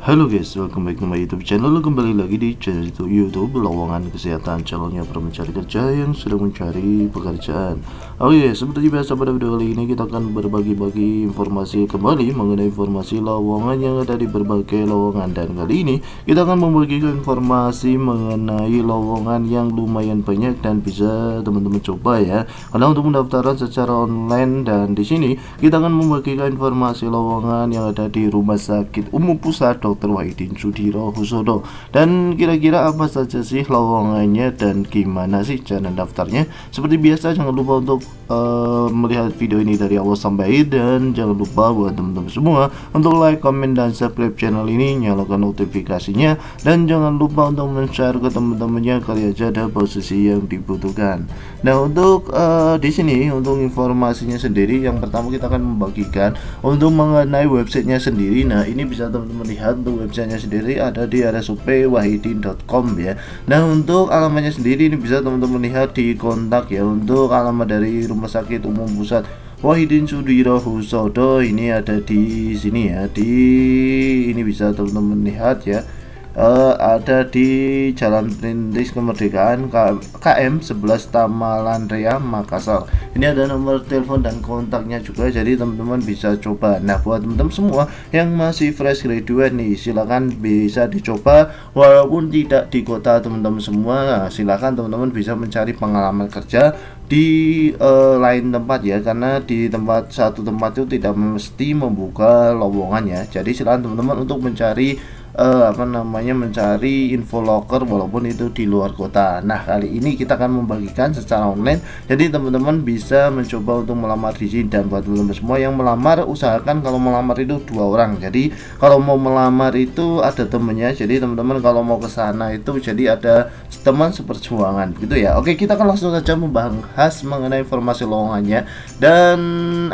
Halo guys, welcome back to my YouTube channel. Kembali lagi di channel YouTube Lowongan Kesehatan, channelnya para mencari kerja yang sedang mencari pekerjaan. Oke, seperti biasa pada video kali ini kita akan berbagi-bagi informasi kembali mengenai informasi lowongan yang ada di berbagai lowongan. Dan kali ini kita akan membagikan informasi mengenai lowongan yang lumayan banyak dan bisa teman-teman coba ya. Karena untuk pendaftaran secara online, dan di sini kita akan membagikan informasi lowongan yang ada di Rumah Sakit Umum Pusat Dr. Wahidin Sudirohusodo. Dan kira-kira apa saja sih lowongannya dan gimana sih cara daftarnya? Seperti biasa jangan lupa untuk melihat video ini dari awal sampai akhir, dan jangan lupa buat teman-teman semua untuk like, comment, dan subscribe channel ini, nyalakan notifikasinya, dan jangan lupa untuk men-share ke teman-temannya kali aja ada posisi yang dibutuhkan. Nah, untuk di sini untuk informasinya sendiri, yang pertama kita akan membagikan untuk mengenai websitenya sendiri. Nah, ini bisa teman-teman lihat untuk websitenya sendiri ada di rsupwahidin.com ya. Nah, untuk alamatnya sendiri ini bisa teman-teman lihat di kontak ya. Untuk alamat dari Rumah Sakit Umum Pusat Wahidin Sudirohusodo ini ada di sini ya. Ini bisa teman-teman lihat ya. Ada di Jalan Perintis Kemerdekaan KM 11 Tamalan Rea, Makassar. Ini ada nomor telepon dan kontaknya juga, jadi teman-teman bisa coba. Nah, buat teman-teman semua yang masih fresh graduate nih, silakan bisa dicoba walaupun tidak di kota teman-teman semua. Nah, silakan teman-teman bisa mencari pengalaman kerja di lain tempat ya, karena di satu tempat itu tidak mesti membuka lowongannya. Jadi silakan teman-teman untuk mencari mencari info loker walaupun itu di luar kota. Nah, kali ini kita akan membagikan secara online, jadi teman-teman bisa mencoba untuk melamar di sini. Dan buat teman-teman semua yang melamar, usahakan kalau melamar itu 2 orang. Jadi kalau mau melamar itu ada temennya, jadi teman-teman kalau mau ke sana itu jadi ada teman seperjuangan gitu ya. Oke, kita akan langsung saja membahas mengenai informasi lowongannya. Dan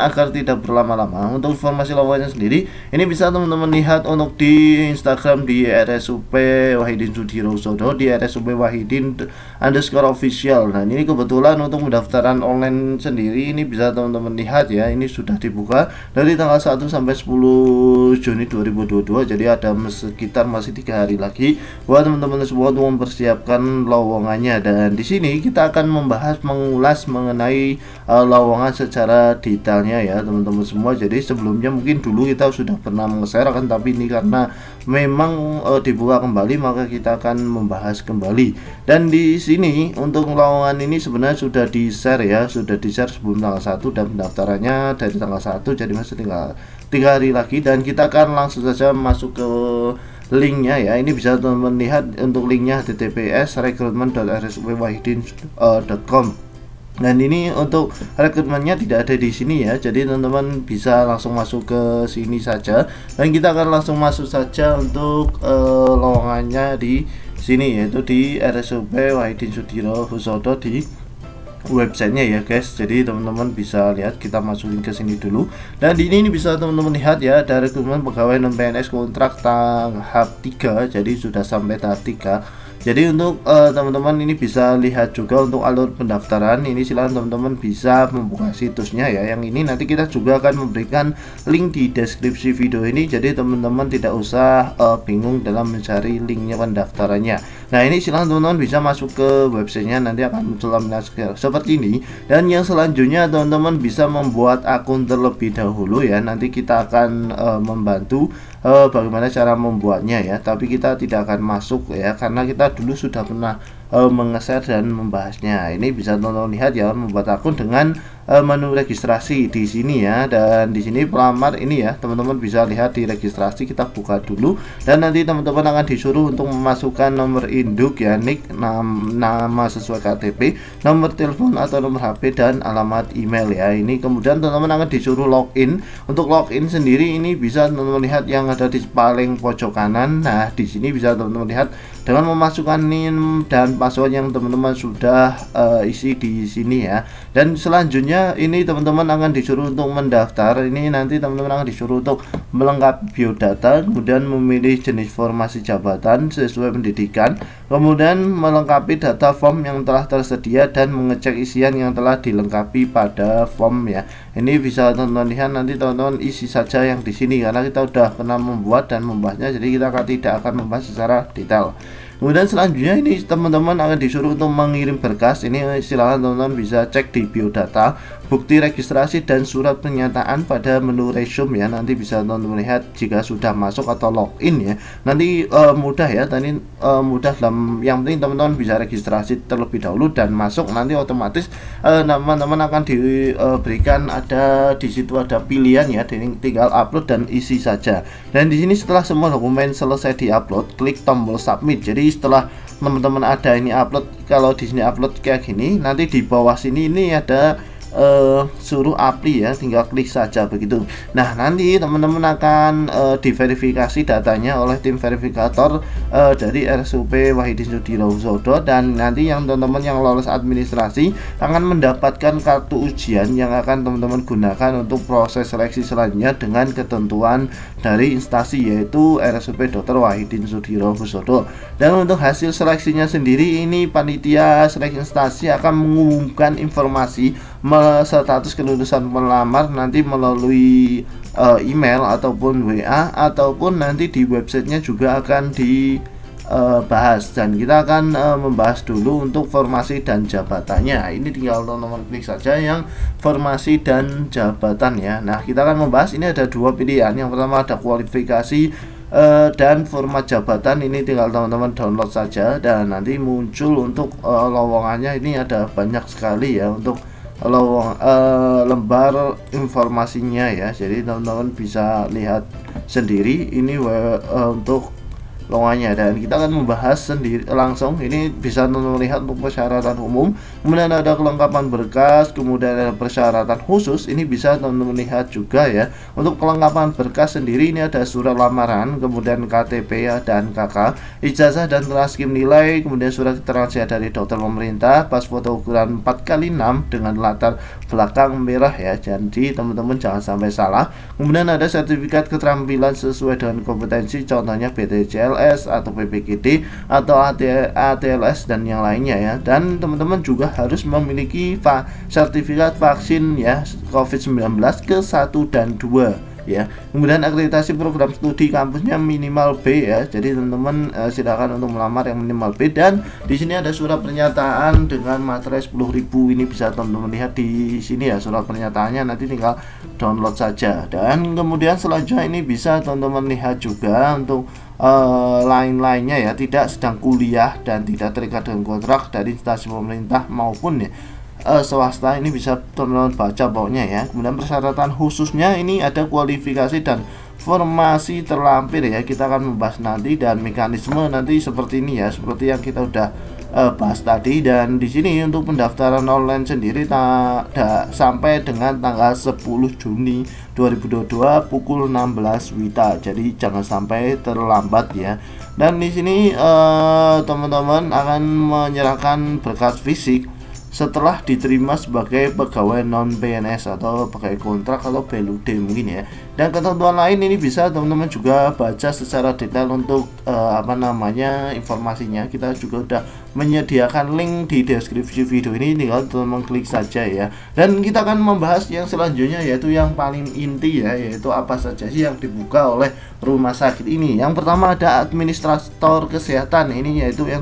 agar tidak berlama-lama, untuk informasi lowongannya sendiri ini bisa teman-teman lihat untuk di Instagram di RSUP Wahidin Sudirohusodo, di RSUP Wahidin_official. Nah, ini kebetulan untuk pendaftaran online sendiri ini bisa teman-teman lihat ya, ini sudah dibuka dari tanggal 1 sampai 10 Juni 2022. Jadi ada sekitar masih 3 hari lagi buat teman-teman semua untuk mempersiapkan lowongannya. Dan di sini kita akan mengulas mengenai lowongan secara detailnya ya teman-teman semua. Jadi sebelumnya mungkin dulu kita sudah pernah meng-share, kan tapi ini karena memang dibuka kembali maka kita akan membahas kembali. Dan di sini untuk lowongan ini sebenarnya sudah di-share ya, sudah di-share sebelum tanggal 1, dan pendaftarannya dari tanggal 1, jadi masih tinggal 3 hari lagi. Dan kita akan langsung saja masuk ke linknya ya. Ini bisa teman-teman lihat untuk linknya https://recruitment.rsupwahidin.com. Dan ini untuk rekrutmennya tidak ada di sini ya, jadi teman-teman bisa langsung masuk ke sini saja. Dan kita akan langsung masuk saja untuk lowongannya di sini, yaitu di RSUP Wahidin Sudirohusodo di websitenya ya guys. Jadi teman-teman bisa lihat, kita masukin ke sini dulu. Dan di ini bisa teman-teman lihat ya, ada rekrutmen pegawai non PNS kontrak tahap 3, jadi sudah sampai tahap 3. Jadi untuk teman-teman ini bisa lihat juga untuk alur pendaftaran. Ini silahkan teman-teman bisa membuka situsnya ya. Yang ini nanti kita juga akan memberikan link di deskripsi video ini, jadi teman-teman tidak usah bingung dalam mencari linknya pendaftarannya. Nah, ini silahkan teman-teman bisa masuk ke websitenya, nanti akan muncul laminasi seperti ini. Dan yang selanjutnya teman-teman bisa membuat akun terlebih dahulu ya. Nanti kita akan membantu bagaimana cara membuatnya ya, tapi kita tidak akan masuk ya karena kita dulu sudah pernah meng-share dan membahasnya. Ini bisa teman-teman lihat ya, membuat akun dengan menu registrasi di sini ya. Dan di sini pelamar ini ya, teman-teman bisa lihat di registrasi, kita buka dulu. Dan nanti teman-teman akan disuruh untuk memasukkan nomor induk ya, nick, nama sesuai KTP, nomor telepon atau nomor HP, dan alamat email ya. Ini kemudian teman-teman akan disuruh login. Untuk login sendiri ini bisa teman-teman lihat yang ada di paling pojok kanan. Nah, di sini bisa teman-teman lihat dengan memasukkan NIM dan password yang teman-teman sudah isi di sini ya. Dan selanjutnya selanjutnya ini teman-teman akan disuruh untuk mendaftar. Ini nanti teman-teman akan disuruh untuk melengkapi biodata, kemudian memilih jenis formasi jabatan sesuai pendidikan, kemudian melengkapi data form yang telah tersedia dan mengecek isian yang telah dilengkapi pada form ya. Ini bisa teman-teman lihat, nanti teman-teman isi saja yang di sini karena kita sudah pernah membuat dan membahasnya, jadi kita tidak akan membahas secara detail. Kemudian selanjutnya ini teman-teman akan disuruh untuk mengirim berkas. Ini silahkan teman-teman bisa cek di biodata, bukti registrasi dan surat pernyataan pada menu resume ya. Nanti bisa teman-teman lihat jika sudah masuk atau login ya. Nanti mudah ya, tadi mudah dalam yang penting teman-teman bisa registrasi terlebih dahulu dan masuk, nanti otomatis teman-teman akan diberikan ada di situ ada pilihan ya, tinggal upload dan isi saja. Dan di sini setelah semua dokumen selesai diupload, klik tombol submit. Jadi setelah teman-teman ada ini upload, kalau di sini upload kayak gini, nanti di bawah sini ini ada suruh apply ya, tinggal klik saja begitu. Nah, nanti teman-teman akan diverifikasi datanya oleh tim verifikator dari RSUP Wahidin Sudirohusodo, dan nanti yang teman-teman yang lolos administrasi akan mendapatkan kartu ujian yang akan teman-teman gunakan untuk proses seleksi selanjutnya dengan ketentuan dari instansi yaitu RSUP Dr. Wahidin Sudirohusodo. Dan untuk hasil seleksinya sendiri, ini panitia seleksi instansi akan mengumumkan informasi status kelulusan pelamar nanti melalui email ataupun WA, ataupun nanti di websitenya juga akan dibahas, dan kita akan membahas dulu untuk formasi dan jabatannya. Ini tinggal teman-teman klik saja yang formasi dan jabatan ya. Nah, kita akan membahas, ini ada dua pilihan. Yang pertama ada kualifikasi dan format jabatan. Ini tinggal teman-teman download saja dan nanti muncul untuk lowongannya. Ini ada banyak sekali ya untuk lembar informasinya ya, jadi teman-teman bisa lihat sendiri ini untuk lowongannya, dan kita akan membahas sendiri langsung. Ini bisa teman-teman lihat untuk persyaratan umum, kemudian ada kelengkapan berkas, kemudian ada persyaratan khusus. Ini bisa teman-teman lihat juga ya. Untuk kelengkapan berkas sendiri ini ada surat lamaran, kemudian KTP ya dan KK, ijazah dan transkrip nilai, kemudian surat keterangan sehat dari dokter pemerintah, pas foto ukuran 4x6 dengan latar belakang merah ya, jadi teman-teman jangan sampai salah. Kemudian ada sertifikat keterampilan sesuai dengan kompetensi, contohnya BTCL atau PPGD atau ATLS dan yang lainnya ya. Dan teman-teman juga harus memiliki sertifikat vaksin ya COVID-19 ke-1 dan 2 ya. Kemudian akreditasi program studi kampusnya minimal B ya. Jadi teman-teman silakan untuk melamar yang minimal B, dan di sini ada surat pernyataan dengan materai 10.000. Ini bisa teman-teman lihat di sini ya surat pernyataannya, nanti tinggal download saja. Dan kemudian selanjutnya ini bisa teman-teman lihat juga untuk lain-lainnya ya, tidak sedang kuliah dan tidak terikat dengan kontrak dari instansi pemerintah maupun ya swasta. Ini bisa teman-teman baca bawahnya ya. Kemudian persyaratan khususnya ini ada kualifikasi dan formasi terlampir ya, kita akan membahas nanti, dan mekanisme nanti seperti ini ya, seperti yang kita udah bahas tadi. Dan di sini untuk pendaftaran online sendiri sampai dengan tanggal 10 Juni 2022 pukul 16 WITA. Jadi jangan sampai terlambat ya. Dan di sini teman-teman akan menyerahkan berkas fisik setelah diterima sebagai pegawai non PNS atau pegawai kontrak atau BLUD mungkin ya. Dan ketentuan lain ini bisa teman-teman juga baca secara detail untuk informasinya. Kita juga udah menyediakan link di deskripsi video ini, tinggal teman-teman klik saja ya. Dan kita akan membahas yang selanjutnya, yaitu yang paling inti ya, yaitu apa saja sih yang dibuka oleh rumah sakit ini. Yang pertama ada administrator kesehatan, ini yaitu yang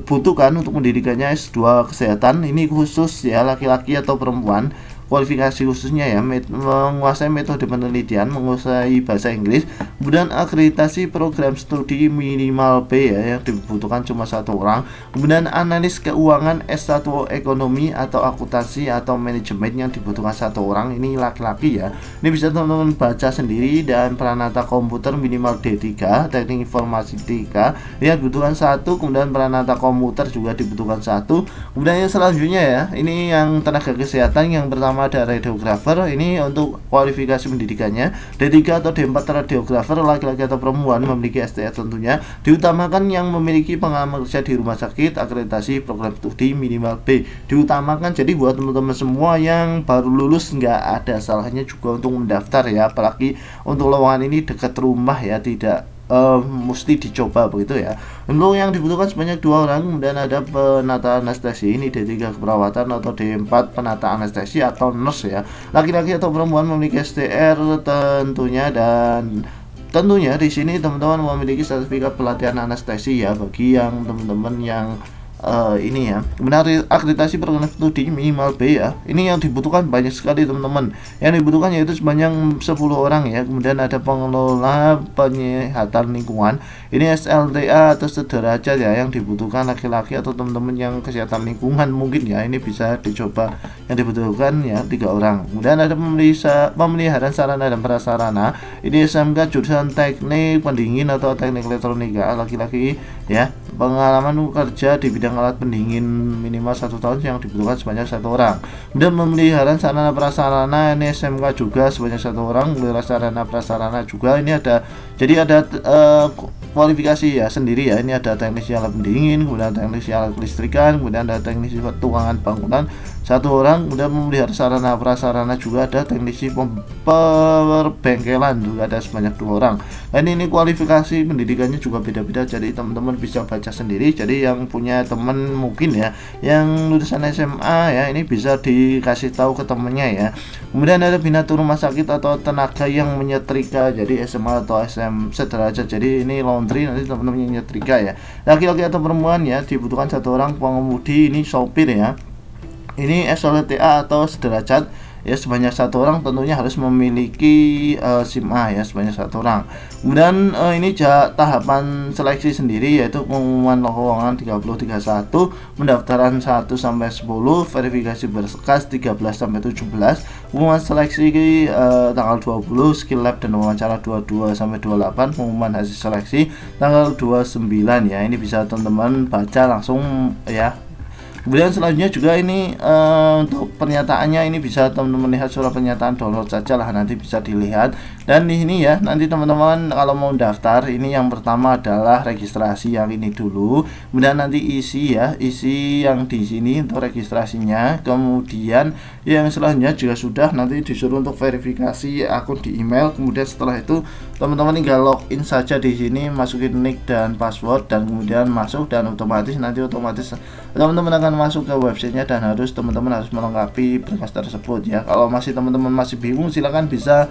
butuhkan untuk pendidikannya S2 kesehatan. Ini khusus ya laki-laki atau perempuan. Kualifikasi khususnya ya menguasai metode penelitian, menguasai bahasa Inggris, kemudian akreditasi program studi minimal B ya, yang dibutuhkan cuma 1 orang. Kemudian analis keuangan S1 ekonomi atau akuntansi atau manajemen yang dibutuhkan 1 orang. Ini laki-laki ya. Ini bisa teman-teman baca sendiri. Dan peranata komputer minimal D3, teknik informasi 3 yang dibutuhkan 1. Kemudian peranata komputer juga dibutuhkan 1. Kemudian yang selanjutnya ya, ini yang tenaga kesehatan. Yang pertama pertama ada radiografer. Ini untuk kualifikasi pendidikannya. D3 atau D4 radiografer laki-laki atau perempuan memiliki STR tentunya. Diutamakan yang memiliki pengalaman kerja di rumah sakit, akreditasi program studi minimal B. Diutamakan, jadi buat teman-teman semua yang baru lulus nggak ada salahnya juga untuk mendaftar ya, apalagi untuk lowongan ini dekat rumah ya, tidak mesti dicoba begitu ya. Untuk yang dibutuhkan sebanyak 2 orang, kemudian ada penata anestesi, ini D3 keperawatan atau D4 penata anestesi atau nurse ya. Laki-laki atau perempuan memiliki STR tentunya, dan tentunya di sini teman-teman memiliki sertifikat pelatihan anestesi ya bagi yang teman-teman yang ini ya. Kemudian akreditasi program studi minimal B ya. Ini yang dibutuhkan banyak sekali teman-teman. Yang dibutuhkan yaitu sebanyak 10 orang ya. Kemudian ada pengelola penyihatan lingkungan. Ini SLTA atau sederajat ya, yang dibutuhkan laki-laki atau teman-teman yang kesehatan lingkungan mungkin ya. Ini bisa dicoba. Yang dibutuhkan ya 3 orang. Kemudian ada pemeliharaan sarana dan prasarana. Ini SMK jurusan teknik pendingin atau teknik elektronika, laki-laki ya. Pengalaman kerja di bidang alat pendingin minimal 1 tahun, yang dibutuhkan sebanyak 1 orang. Kemudian memelihara sarana prasarana, ini SMK juga sebanyak 1 orang. Memelihara sarana prasarana juga ini ada, jadi ada kualifikasi ya sendiri ya. Ini ada teknisi alat pendingin, kemudian teknisi alat listrikan, kemudian ada teknisi tukangan bangunan 1 orang. Kemudian memelihara sarana prasarana juga ada teknisi perbengkelan juga ada sebanyak 2 orang. Dan ini kualifikasi pendidikannya juga beda-beda, jadi teman-teman bisa baca sendiri. Jadi yang punya teman mungkin ya yang lulusan SMA ya, ini bisa dikasih tahu ke temennya ya. Kemudian ada binatu rumah sakit atau tenaga yang menyetrika, jadi SMA atau SM sederajat, jadi ini laundry, nanti teman-teman yang nyetrika ya. Laki-laki atau perempuan ya, dibutuhkan 1 orang. Pengemudi ini sopir ya. Ini SLTA atau sederajat ya, sebanyak 1 orang. Tentunya harus memiliki SIM A ya, sebanyak 1 orang. Kemudian ini tahapan seleksi sendiri, yaitu pengumuman lowongan 30-31, pendaftaran 1-10, verifikasi berkas 13-17, pengumuman seleksi tanggal 20, skill lab dan wawancara 22-28, pengumuman hasil seleksi tanggal 29 ya. Ini bisa teman-teman baca langsung ya. Kemudian selanjutnya juga ini untuk pernyataannya, ini bisa teman-teman lihat surat pernyataan, download saja lah, nanti bisa dilihat. Dan di sini ya, nanti teman-teman kalau mau daftar, ini yang pertama adalah registrasi yang ini dulu. Kemudian nanti isi ya, isi yang di sini untuk registrasinya. Kemudian yang selanjutnya juga sudah nanti disuruh untuk verifikasi akun di email. Kemudian setelah itu teman-teman tinggal login saja di sini, masukin nick dan password, dan kemudian masuk, dan otomatis teman-teman akan masuk ke websitenya, dan teman-teman harus melengkapi berkas tersebut ya. Kalau teman-teman masih bingung, silahkan bisa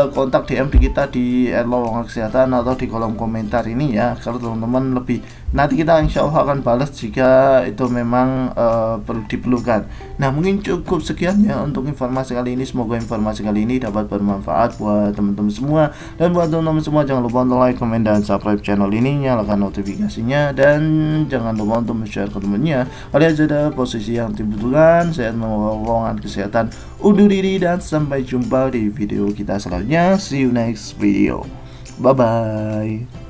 kontak DM di kita di @lowongan kesehatan atau di kolom komentar ini ya. Kalau teman-teman lebih, nanti kita insya Allah akan balas jika itu memang perlu diperlukan. Nah, mungkin cukup sekian ya untuk informasi kali ini. Semoga informasi kali ini dapat bermanfaat buat teman-teman semua. Dan buat teman-teman semua, jangan lupa untuk like, komen, dan subscribe channel ini, nyalakan notifikasinya, dan jangan lupa untuk share ke temannya. Kalian ada posisi yang dibutuhkan. Saya lowongan kesehatan undur diri, dan sampai jumpa di video kita selanjutnya. See you next video. Bye bye.